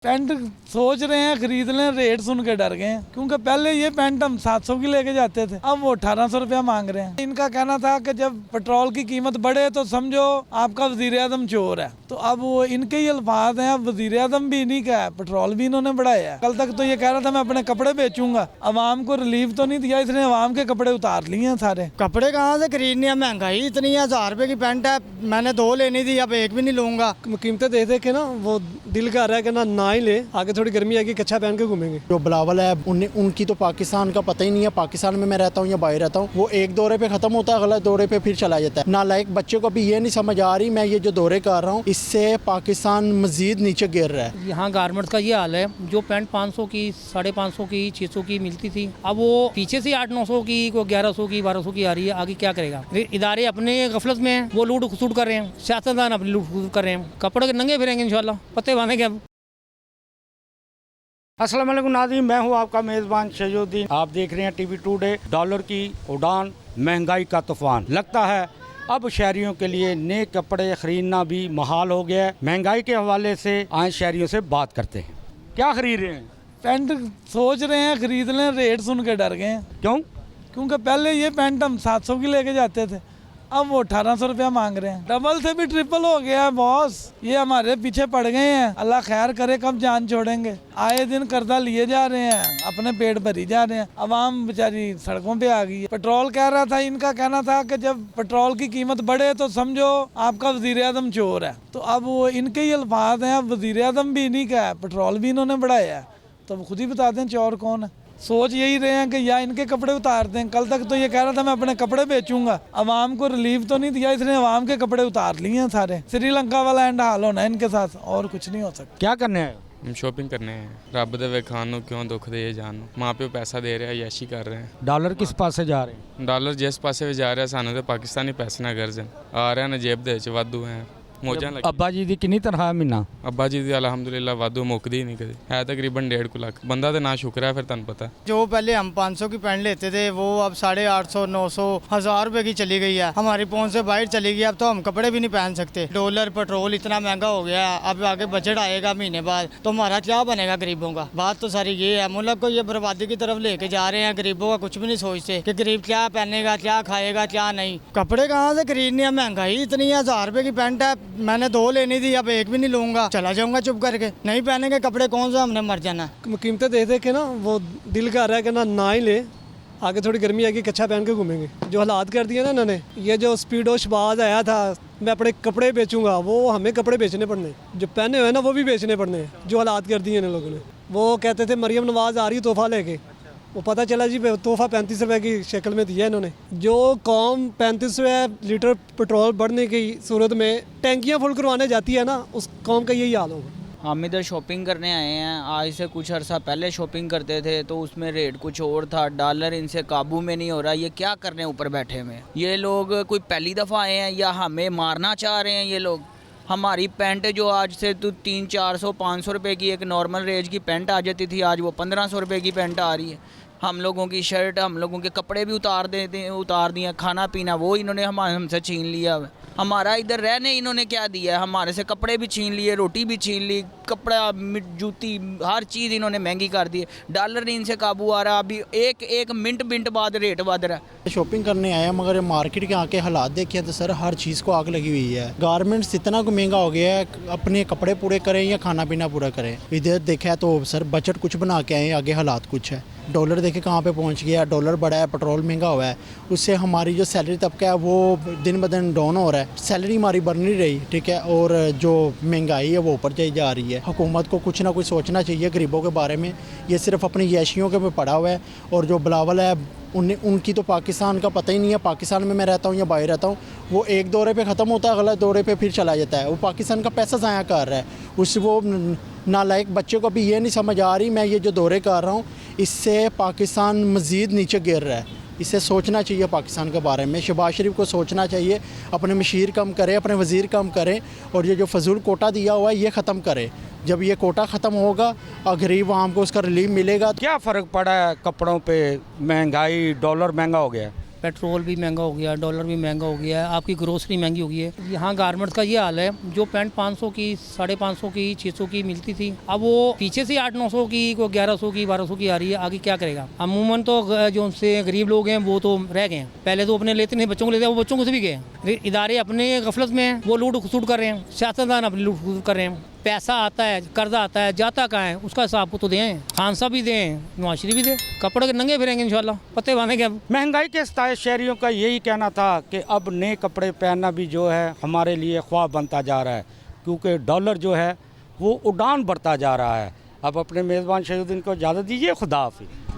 Pant सोच रहे हैं खरीद लें, रेट सुन के डर गए हैं क्योंकि पहले ये पैंट हम 700 की लेके जाते थे, अब वो 1800 रुपया मांग रहे हैं। इनका कहना था कि जब पेट्रोल की कीमत बढ़े तो समझो आपका वजीर आजम चोर है, तो अब वो इनके ही अल्फाज हैं। अब वजीर आजम भी इन्हीं का है, पेट्रोल भी इन्होंने बढ़ाया है। कल तक तो ये कह रहा था मैं अपने कपड़े बेचूंगा, अवाम को रिलीफ तो नहीं दिया, इसने अवाम के कपड़े उतार लिए हैं सारे। कपड़े कहाँ से खरीदने हैं, महंगाई इतनी है। 1000 रुपए की पैंट है, मैंने 2 लेनी थी, अब 1 भी नहीं लूंगा। कीमतें देख देख के ना वो दिल कर रहा है कि ना ही ले, आगे थोड़ी गर्मी आएगी कच्छा पहन के घूमेंगे। जो बिलावल है उनकी तो पाकिस्तान का पता ही नहीं है, पाकिस्तान में मैं रहता हूँ या बाहर रहता हूँ। वो एक दौरे पे खत्म होता है, गलत दौरे पे फिर चला जाता है। नालायक बच्चे को भी ये नहीं समझ आ रही मैं ये जो दौरे कर रहा हूँ इससे पाकिस्तान मजीद नीचे गिर रहा है। यहाँ गारमेंट्स का ये हाल है, जो पैंट 500 की 550 की 600 की मिलती थी, अब वो पीछे से 800-900 की, कोई 1100 की 1200 की आ रही है। आगे क्या करेगा? इदारे अपने गफलत में हैं, वो लूट खसूट कर रहे हैं, सियासतदान अपनी लूट खसूट कर रहे हैं, कपड़े के नंगे फिरेंगे इंशाल्लाह, पत्ते बांधेंगे। अब अस्सलाम वालेकुम नाज़रीन, मैं हूँ आपका मेज़बान शहजुद्दीन। आप देख रहे हैं टीवी टुडे। डॉलर की उड़ान, महंगाई का तूफान। लगता है अब शहरियों के लिए नए कपड़े खरीदना भी महाल हो गया है। महंगाई के हवाले से आए शहरियों से बात करते हैं। क्या खरीद रहे हैं? पैंट सोच रहे हैं खरीद लें, रेट सुन के डर गए हैं। क्यों? क्योंकि पहले ये पैंट हम 700 की लेके जाते थे, अब वो 1800 रुपया मांग रहे हैं। डबल से भी ट्रिपल हो गया है बॉस, ये हमारे पीछे पड़ गए हैं। अल्लाह खैर करे, कब जान छोड़ेंगे। आए दिन कर्जा लिए जा रहे हैं, अपने पेट भरी जा रहे हैं। अवाम बेचारी सड़कों पे आ गई है। पेट्रोल कह रहा था, इनका कहना था कि जब पेट्रोल की कीमत बढ़े तो समझो आपका वजीर आजम चोर है, तो अब वो इनके ही अल्फाज हैं। अब वजीर आजम भी इन्हीं का है, पेट्रोल भी इन्होंने बढ़ाया है, तो खुद ही बता दें चोर कौन है। सोच यही रहे हैं कि या इनके कपड़े उतार दें। कल तक तो ये कह रहा था मैं अपने कपड़े बेचूंगा, अवाम को रिलीफ तो नहीं दिया, इसने अवाम के कपड़े उतार लिए हैं सारे। श्रीलंका वाला एंड हाल होना है इनके साथ, और कुछ नहीं हो सकता। क्या करने आए? हम शॉपिंग करने हैं। रब दे खानो क्यों दुख दे जानो, माँ प्यो पैसा दे रहे हैं, यशी कर रहे हैं। डॉलर किस पास से जा रहे हैं? डॉलर जिस पासे भी जा रहा है, सानू तो पाकिस्तानी पैसे ना गर्ज आ रहे हैं, जेब दे वाधू हैं, मौजा लगी। अब्बा जी की कितनी तनख्वाह महीना? अब्बा जी दी अलहमदुलिल्लाह वाधू मुकदी ही नहीं कभी है, तकरीबन 1.5 लाख। बंदा तो ना शुक्र है, फिर तन पता। जो पहले हम 500 की पैंट लेते थे वो अब 850, 900, 1000 रुपए की चली गई है। हमारी पहुंच से बाहर चली गई, अब तो हम कपड़े भी नहीं पहन सकते। डॉलर पेट्रोल इतना महंगा हो गया है, अब आगे बजट आएगा महीने बाद, तो हमारा क्या बनेगा गरीबों का? बात तो सारी ये है, मुल्क को ये बर्बादी की तरफ लेके जा रहे हैं। गरीबों का कुछ भी नहीं सोचते कि गरीब क्या पहनेगा, क्या खाएगा, क्या नहीं। कपड़े कहाँ से खरीदने हैं, महंगाई इतनी है। 1000 रुपए की पैंट है, मैंने 2 लेनी थी, अब 1 भी नहीं लूंगा, चला जाऊंगा चुप करके। नहीं पहनेंगे कपड़े, कौन सा हमने मर जाना है। कीमतें देख देख के ना वो दिल कर रहा है कि ना ही ले, आगे थोड़ी गर्मी आएगी कच्छा पहन के घूमेंगे। जो हालात कर दिए ना इन्होंने, ये जो स्पीडो शबाज आया था मैं अपने कपड़े बेचूंगा, वो हमें कपड़े बेचने पड़ने, जो पहने हुए ना वो भी बेचने पड़ने। जो हालात कर दिए इन लोगों ने। वो कहते थे मरियम नवाज आ रही तोहफा लेके, वो पता चला जी तोहफा 35 रुपए की शक्ल में दिया इन्होंने। जो कौम 35 लीटर पेट्रोल बढ़ने की सूरत में टैंकियाँ फुल करवाने जाती है ना, उस कौम का यही हाल होगा। हम इधर शॉपिंग करने आए हैं। आज से कुछ अर्सा पहले शॉपिंग करते थे तो उसमें रेट कुछ और था, डॉलर इनसे काबू में नहीं हो रहा। ये क्या करने ऊपर बैठे हुए? ये लोग कोई पहली दफ़ा आए हैं या हमें मारना चाह रहे हैं ये लोग? हमारी पैंट जो आज से तो 300-400 500 रुपए की एक नॉर्मल रेंज की पैंट आ जाती थी, आज वो 1500 रुपए की पैंट आ रही है। हम लोगों की शर्ट, हम लोगों के कपड़े भी उतार दिए, खाना पीना वो इन्होंने हमसे छीन लिया। हमारा इधर रहने इन्होंने क्या दिया है, हमारे से कपड़े भी छीन लिए, रोटी भी छीन ली, कपड़ा जूती हर चीज़ इन्होंने महंगी कर दी है। डॉलर नहीं इनसे काबू आ रहा, अभी एक मिनट बाद रेट बढ़ रहा है। शॉपिंग करने आया, मगर मार्केट के आके हालात देखे तो सर हर चीज़ को आग लगी हुई है। गारमेंट्स इतना महंगा हो गया है, अपने कपड़े पूरे करें या खाना पीना पूरा करें। इधर देखा तो सर बजट कुछ बना के आए, आगे हालात कुछ है। डॉलर देखे कहाँ पे पहुँच गया, डॉलर बढ़ा है, पेट्रोल महंगा हुआ है, उससे हमारी जो सैलरी तबका है वो दिन ब दिन डाउन हो रहा है। सैलरी हमारी बढ़ नहीं रही, ठीक है, और जो महंगाई है वो ऊपर चली जा रही है। हुकूमत को कुछ ना कुछ सोचना चाहिए गरीबों के बारे में। ये सिर्फ अपनी यशियों के में पड़ा हुआ है। और जो बिलावल है उनकी तो पाकिस्तान का पता ही नहीं है, पाकिस्तान में मैं रहता हूँ या बाहर रहता हूँ। वो एक दौरे पे ख़त्म होता है, गलत दौरे पे फिर चला जाता है। वो पाकिस्तान का पैसा ज़ाया कर रहा है। उस वो नालायक बच्चे को भी ये नहीं समझ आ रही मैं ये जो दौरे कर रहा हूँ इससे पाकिस्तान मज़ीद नीचे गिर रहा है। इसे सोचना चाहिए पाकिस्तान के बारे में। शहबाज शरीफ को सोचना चाहिए, अपने मशीर कम करें, अपने वज़ीर कम करें, और ये जो फजूल कोटा दिया हुआ है ये ख़त्म करें। जब ये कोटा ख़त्म होगा और गरीब आवाम को उसका रिलीफ मिलेगा। क्या फ़र्क पड़ा है कपड़ों पे? महंगाई, डॉलर महंगा हो गया, पेट्रोल भी महंगा हो गया, डॉलर भी महंगा हो गया है, आपकी ग्रोसरी महंगी हो गई है। यहाँ गारमेंट्स का ये हाल है, जो पैंट 500 की 550 की 600 की मिलती थी, अब वो पीछे से 800-900 की, कोई 1100 की 1200 की आ रही है। आगे क्या करेगा? अमूमन तो जो उनसे गरीब लोग हैं वो तो रह गए हैं, पहले तो अपने लेते नहीं, बच्चों को लेते हैं, वो बच्चों को से भी गए हैं। इदारे अपने गफलत में हैं, वो लूट खसुट कर रहे हैं, सियासतदान अपनी लूट खसुट कर रहे हैं। पैसा आता है, कर्जा आता है, जाता कहाँ है, उसका हिसाब को तो दें, खान साहब भी दें, नवाज शरीफ भी दें। कपड़े के नंगे फिरेंगे इंशाल्लाह, पत्ते बांधेंगे। अब महंगाई के सताए शहरियों का यही कहना था कि अब नए कपड़े पहनना भी जो है हमारे लिए ख्वाब बनता जा रहा है, क्योंकि डॉलर जो है वो उड़ान बढ़ता जा रहा है। अब अपने मेज़बान शहीदुद्दीन को इजाज़त दीजिए, खुदा हाफिज़।